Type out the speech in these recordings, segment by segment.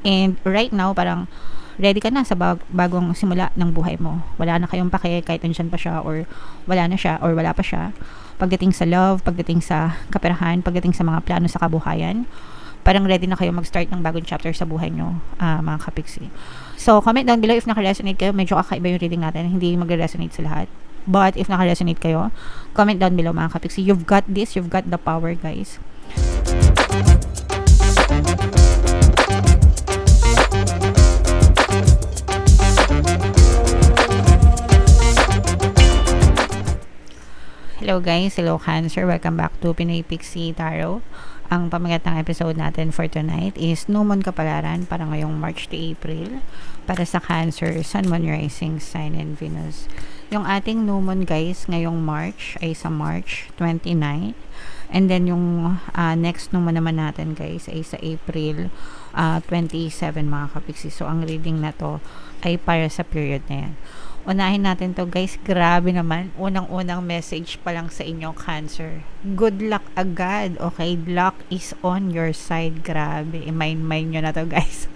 And right now, parang ready ka na sa bagong simula ng buhay mo. Wala na kayong pake kahit andyan pa siya or wala na siya or wala pa siya. Pagdating sa love, pagdating sa kaperahan, pagdating sa mga plano sa kabuhayan, parang ready na kayo mag-start ng bagong chapter sa buhay nyo, mga kapiksi. So, comment down below if naka-resonate kayo. Medyo kakaiba yung reading natin. Hindi mag-resonate sa lahat. But, if naka-resonate kayo, comment down below, mga kapiksi. You've got this. You've got the power, guys. Hello guys, hello Cancer, welcome back to Pinoy Pixie Tarot. Ang pamagat ng episode natin for tonight is New Moon Kapalaran para ngayong March to April para sa Cancer, Sun, Moon, Rising, Sign, and Venus. Yung ating New Moon guys ngayong March ay sa March 29, and then yung next New Moon naman natin guys ay sa April 27 mga kapiksi. So ang reading na to ay para sa period na yan. Unahin natin to guys. Grabe naman. Unang-unang message pa lang sa inyo, Cancer. Good luck agad. Okay? Luck is on your side. Grabe. Mind nyo na to guys.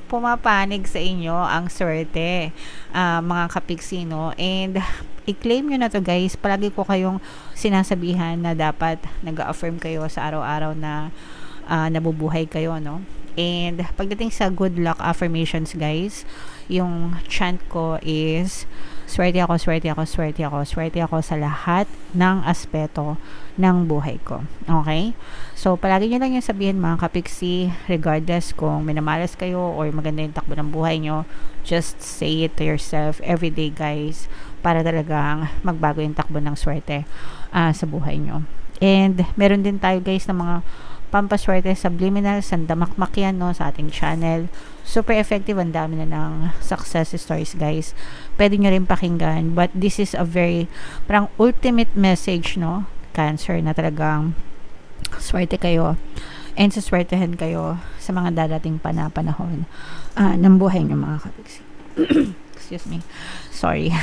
Pumapanig sa inyo ang swerte, mga kapiksi, no? And i-claim nyo na to guys. Palagi ko kayong sinasabihan na dapat nag-affirm kayo sa araw-araw na nabubuhay kayo, no? And pagdating sa good luck affirmations guys, yung chant ko is swerte ako, swerte ako, swerte ako, swerte ako sa lahat ng aspeto ng buhay ko. Okay? So, palagi nyo lang yung sabihin mga kapiksi, regardless kung minamalas kayo or maganda yung takbo ng buhay nyo, just say it to yourself every day guys, para talagang magbago yung takbo ng swerte sa buhay nyo. And meron din tayo guys ng mga pampaswerte subliminal, sandamakmak yan, no, sa ating channel. Super effective, ang dami na ng success stories guys. Pwede nyo rin pakinggan, but this is a very parang ultimate message, no, Cancer, na talagang swerte kayo and saswertehan kayo sa mga dadating panahon ng buhay nyo mga kapiksi. Excuse me, sorry.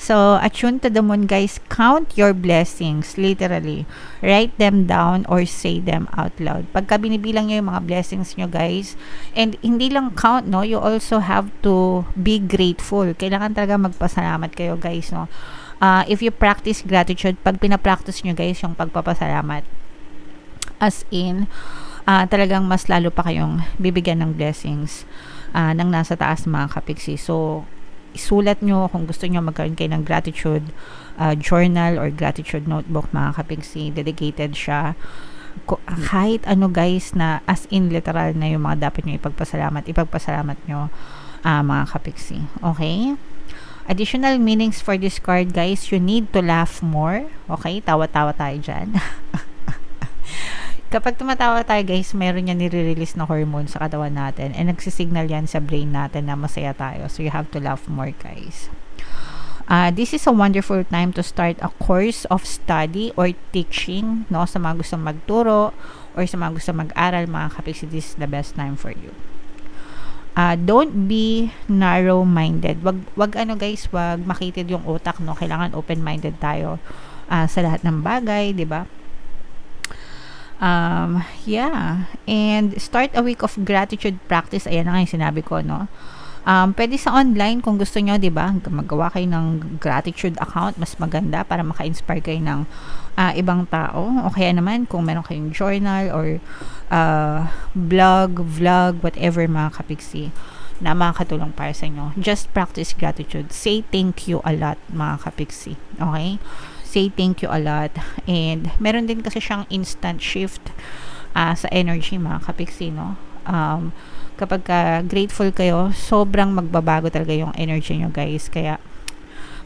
So, attune to the moon guys. Count your blessings, literally. Write them down or say them out loud. Pagka binibilang nyo yung mga blessings nyo guys, and hindi lang count, no, you also have to be grateful. Kailangan talaga magpasalamat kayo guys, no. If you practice gratitude, pag pinapractice nyo guys yung pagpapasalamat, as in, talagang mas lalo pa kayong bibigyan ng blessings ng nasa taas mga kapiksi. So, isulat nyo kung gusto nyo magkaroon kayo ng gratitude journal or gratitude notebook mga kapiksi. Dedicated siya kahit ano guys, na as in literal na yung mga dapat nyo ipagpasalamat nyo mga kapiksi. Okay? Additional meanings for this card guys, you need to laugh more. Okay? Tawa-tawa tayo dyan. Kapag tumatawa tayo guys, meron yan nire-release na hormone sa katawan natin, and nagsisignal yan sa brain natin na masaya tayo. So you have to laugh more guys. This is a wonderful time to start a course of study or teaching, no, sa mga gustong magturo or sa mga gustong mag-aral mga kapiksi. This is the best time for you. Don't be narrow-minded. Wag ano guys, wag makitid yung utak, no. Kailangan open-minded tayo sa lahat ng bagay, di ba? Yeah, and start a week of gratitude practice. Ayan na nga yung sinabi ko, no. Pwede sa online kung gusto nyo, diba, magawa kayo ng gratitude account, mas maganda para maka-inspire kayo ng ibang tao. O kaya naman kung meron kayong journal or vlog, whatever mga kapiksi na makakatulong para sa inyo, just practice gratitude. Say thank you a lot mga kapiksi. Okay? Say thank you a lot. And meron din kasi siyang instant shift sa energy mga kapiksi, no. Kapag grateful kayo, sobrang magbabago talaga yung energy nyo guys. Kaya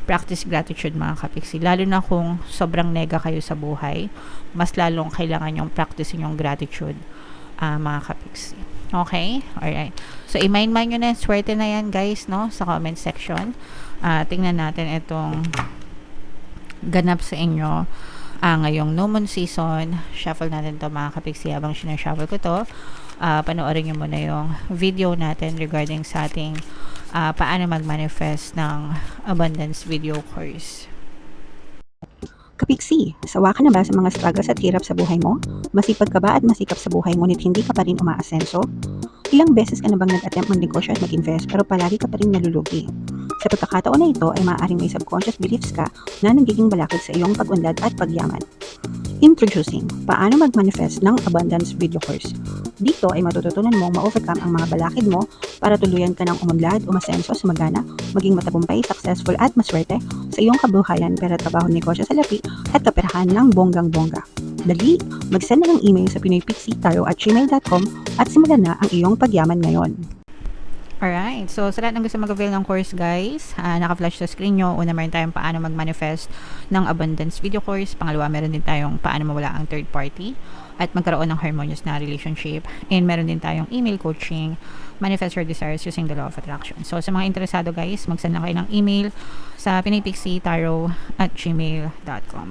practice gratitude mga kapiksi, lalo na kung sobrang nega kayo sa buhay, mas lalong kailangan yung practice yung gratitude mga kapiksi. Okay? Alright. So i-mind nyo na yung swerte na yan guys, no, sa comment section. Tingnan natin itong ganap sa inyo ngayong no moon season. Shuffle natin to mga kapiksi. Habang sinashuffle ko to, panoorin nyo muna yung video natin regarding sa ating paano mag-manifest ng abundance video course. Kapiksi, sawa ka na ba sa mga struggles at hirap sa buhay mo? Masipag ka ba at masikap sa buhay ngunit hindi ka pa rin umaasenso? Ilang beses ka na bang nag-attempt magnegosyo at mag-invest pero palagi ka pa rin nalulugi? Sa pagkakataon na ito ay maaaring may subconscious beliefs ka na nagiging balakid sa iyong pag-unlad at pagyaman. Introducing, paano mag-manifest ng abundance video course. Dito ay matututunan mong ma-overcome ang mga balakid mo para tuluyan ka ng umunlad, umasenso, sumagana, maging matagumpay, successful at maswerte sa iyong kabuhayan, pera, trabaho, negosyo, salapi at kaperahan ng bonggang-bongga. Dali, mag-send na ng email sa pinoypixie@gmail.com at simulan na ang iyong pagyaman ngayon. Alright, so sa lahat ng gusto mag-avail ng course guys, naka-flash sa screen nyo. Una, meron tayong paano mag-manifest ng abundance video course. Pangalawa, meron din tayong paano mawala ang third party at magkaroon ng harmonious na relationship. And meron din tayong email coaching, manifest your desires using the law of attraction. So sa mga interesado guys, mag-send lang kayo ng email sa pinoypixie@gmail.com.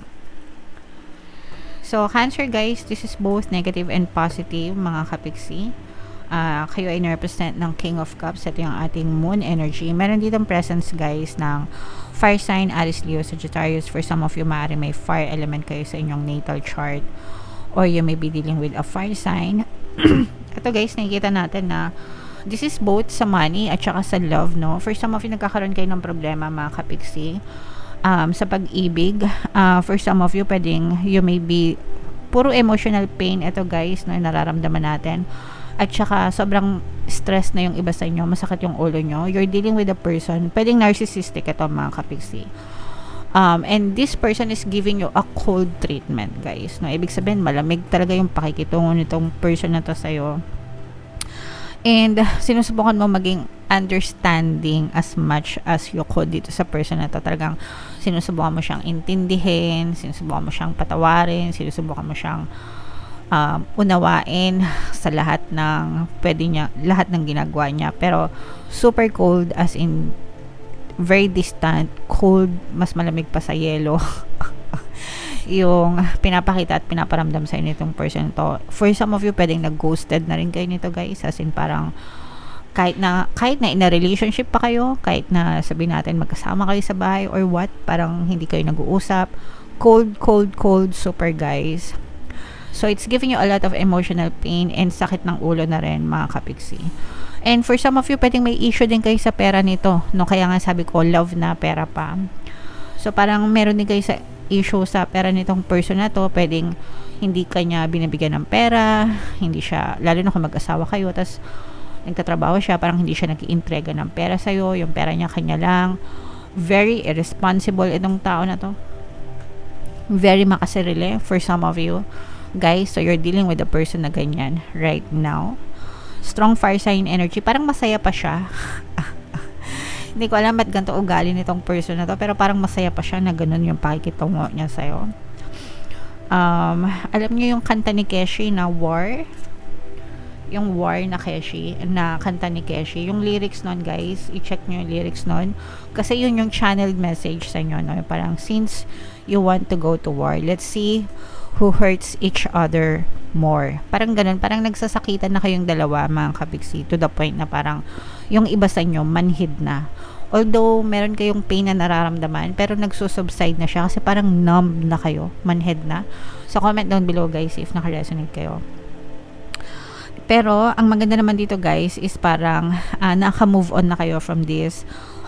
So Cancer guys, this is both negative and positive mga kapiksi. Kayo ay na-represent ng King of Cups. Ito yung ating moon energy. Meron ditong presence guys ng fire sign, Aries, Leo, Sagittarius. For some of you, maaari may fire element kayo sa inyong natal chart or you may be dealing with a fire sign. Ito guys, nakikita natin na this is both sa money at saka sa love, no? For some of you, nagkakaroon kayo ng problema mga kapiksi sa pag-ibig. For some of you, pwedeng you may be puro emotional pain. Ito guys, no, nararamdaman natin. At saka sobrang stress na yung iba sa inyo, masakit yung ulo nyo, you're dealing with a person, pwedeng narcissistic ito mga kapiksi. And this person is giving you a cold treatment guys, no? Ibig sabihin malamig talaga yung pakikitungo nitong person na to sa'yo. And sinusubukan mo maging understanding as much as you could dito sa person na to. Talagang sinusubukan mo siyang intindihin, sinusubukan mo siyang patawarin, sinusubukan mo siyang unawain sa lahat ng pwede niya, lahat ng ginagawa niya, pero super cold, as in very distant, cold, mas malamig pa sa yelo yung pinapakita at pinaparamdam sa inyo itong person to. For some of you, pwedeng nag-ghosted na rin kayo nito guys, as in parang kahit na in a relationship pa kayo, kahit na sabihin natin magkasama kayo sa bahay or what, parang hindi kayo nag-uusap, cold super guys. So, it's giving you a lot of emotional pain and sakit ng ulo na rin, mga kapiksi. And for some of you, pwedeng may issue din kayo sa pera nito, no? Kaya nga sabi ko, love na pera pa. So, parang meron din kayo sa issue sa pera nitong person na to. Pwedeng hindi kanya binibigyan ng pera, hindi siya, lalo na kung mag-asawa kayo, tas nagtatrabaho siya, parang hindi siya nag-iintrega ng pera sa'yo, yung pera niya kanya lang. Very irresponsible itong tao na to. Very makasarili for some of you. Guys, so you're dealing with a person na ganyan right now. Strong fire sign energy. Parang masaya pa siya. Hindi ko alam ba't ganito ugali nitong person na to, pero parang masaya pa siya na ganun yung pakikitungo niya sa'yo. Alam niyo yung kanta ni Keshi na War? Yung War na Keshi, na kanta ni Keshi. Yung lyrics nun guys, i-check niyo yung lyrics nun. Kasi yun yung channeled message sa inyo, no? Parang since you want to go to war, let's see who hurts each other more. Parang ganun, parang nagsasakitan na kayong dalawa mga kapiksi, to the point na parang yung iba sa inyo manhid na. Although meron kayong pain na nararamdaman, pero nagsusubside na siya kasi parang numb na kayo, manhid na. So comment down below guys if naka-resonate kayo. Pero ang maganda naman dito guys is parang naka-move on na kayo from this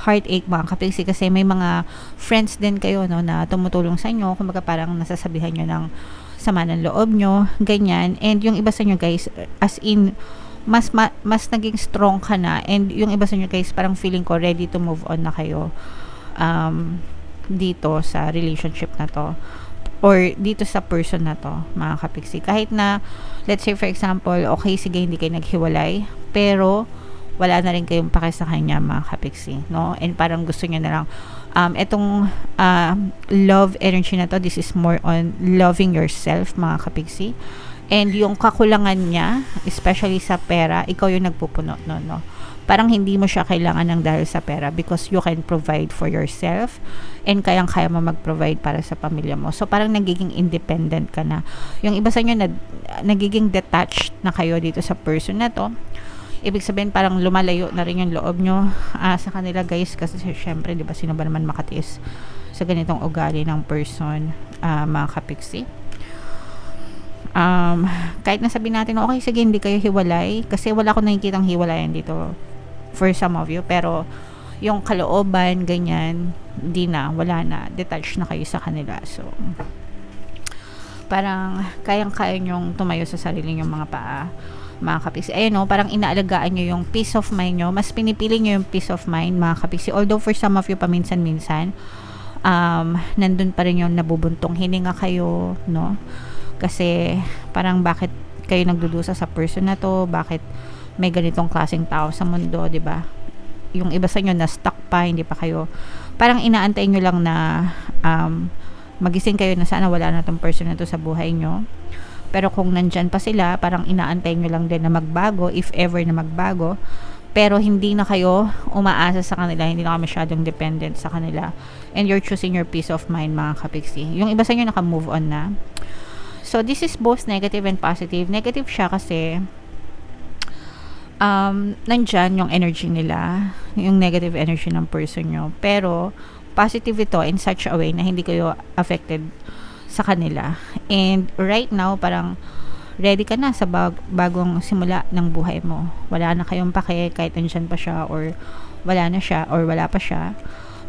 heartache mga kapiksi, kasi may mga friends din kayo, no, na tumutulong sa inyo, kumbaga parang nasasabihan nyo ng sama ng loob nyo, ganyan. And yung iba sa inyo guys, as in mas naging strong ka na, and yung iba sa inyo guys, parang feeling ko ready to move on na kayo dito sa relationship na to or dito sa person na to mga kapiksi. Kahit na let's say for example, okay sige hindi kayo naghiwalay, pero wala na rin kayong pake sa kanya mga kapiksi, no? And parang gusto niya na lang etong love energy na to, this is more on loving yourself mga kapiksi. And yung kakulangan niya, especially sa pera, ikaw yung nagpupuno no? Parang hindi mo siya kailangan ng dahil sa pera because you can provide for yourself and kayang-kaya mo mag-provide para sa pamilya mo. So parang nagiging independent ka na. Yung iba sa inyo nagiging detached na kayo dito sa person na to. Ibig sabihin parang lumalayo na rin yung loob nyo sa kanila guys, kasi syempre 'di ba sino ba naman makatiis sa ganitong ugali ng person, mga kapiksi. Kahit nasabi natin, okay, sige, hindi kayo hiwalay, kasi wala akong nakikitang hiwalayan dito for some of you, pero yung kalooban, ganyan, hindi na, wala na, detached na kayo sa kanila. So, parang kayang-kaya nyong tumayo sa sarili nyong mga paa, mga kapiksi. Ayun, no, parang inaalagaan nyo yung peace of mind nyo, mas pinipili nyo yung peace of mind, mga kapiksi. Although for some of you, paminsan-minsan, nandun pa rin yung nabubuntong hininga kayo, no? Kasi parang bakit kayo nagdudusa sa person na to, bakit may ganitong klaseng tao sa mundo, 'di ba? Yung iba sa inyo na stuck pa, hindi pa kayo, parang inaantay nyo lang na magising kayo na sana wala na tong person na to sa buhay nyo. Pero kung nandyan pa sila, parang inaantay nyo lang din na magbago, if ever na magbago, pero hindi na kayo umaasa sa kanila, hindi na kayo masyadong dependent sa kanila, and you're choosing your peace of mind, mga kapiksi. Yung iba sa inyo naka-move on na. So, this is both negative and positive. Negative siya kasi nandyan yung energy nila, yung negative energy ng person nyo. Pero, positive ito in such a way na hindi kayo affected sa kanila. And, right now, parang ready ka na sa bagong simula ng buhay mo. Wala na kayong pake kahit nandyan pa siya, or wala na siya, or wala pa siya.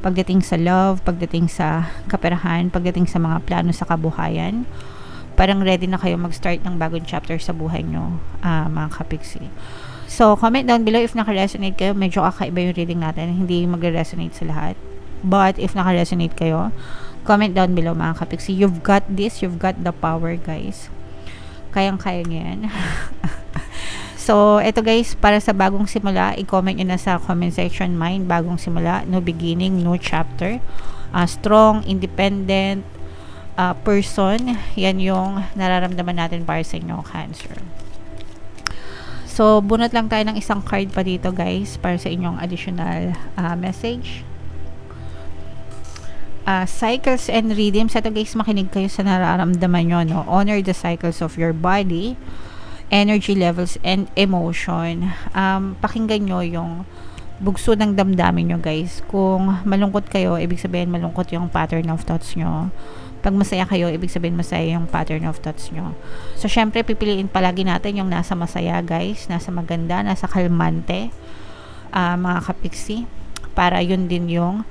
Pagdating sa love, pagdating sa kaperahan, pagdating sa mga plano sa kabuhayan, parang ready na kayo mag-start ng bagong chapter sa buhay nyo, mga kapiksi. So, comment down below if naka-resonate kayo. Medyo kakaiba yung reading natin. Hindi mag-resonate sa lahat. But, if naka-resonate kayo, comment down below, mga kapiksi. You've got this. You've got the power, guys. Kayang-kaya nyo yan. So, eto guys, para sa bagong simula, i-comment nyo na sa comment section mine. Bagong simula, no beginning, no chapter. Strong, independent, person, yan yung nararamdaman natin para sa inyo, Cancer. So, bunot lang tayo ng isang card pa dito, guys, para sa inyong additional message. Cycles and rhythms. Ito, guys, makinig kayo sa nararamdaman nyo, no? Honor the cycles of your body, energy levels, and emotion. Pakinggan nyo yung bugso ng damdamin nyo, guys. Kung malungkot kayo, ibig sabihin malungkot yung pattern of thoughts nyo. Pag masaya kayo, ibig sabihin masaya yung pattern of thoughts nyo. So, syempre, pipiliin palagi natin yung nasa masaya, guys. Nasa maganda, nasa kalmante, mga kapiksi. Para yun din yung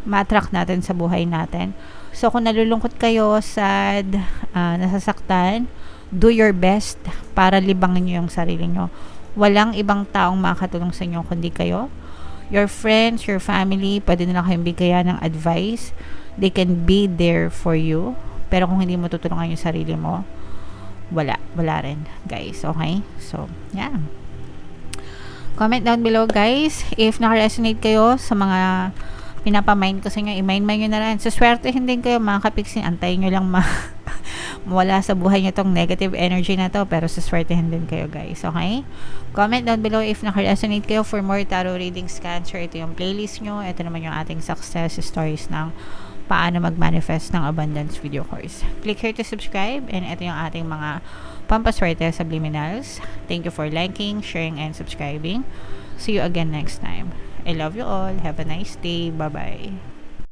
ma-attract natin sa buhay natin. So, kung nalulungkot kayo, sad, nasasaktan, do your best para libangin nyo yung sarili nyo. Walang ibang taong makakatulong sa inyo kundi kayo. Your friends, your family, pwede nila kayong bigyan ng advice. They can be there for you. Pero kung hindi mo tutulungan yung sarili mo, wala rin, guys. Okay? So, yeah. Comment down below, guys. If naka-resonate kayo sa mga pinapamind ko sa inyo, i-mind nyo na rin. So, swertehin din kayo, mga kapiksi. Antayin nyo lang mawala sa buhay nyo tong negative energy na to, pero saswertehin din kayo, guys. Okay? Comment down below if naka-resonate kayo for more tarot readings, Cancer. Ito yung playlist nyo. Ito naman yung ating success stories ng paano mag-manifest ng abundance video course. Click here to subscribe, and ito yung ating mga pampaswerte subliminals. Thank you for liking, sharing, and subscribing. See you again next time. I love you all. Have a nice day. Bye-bye.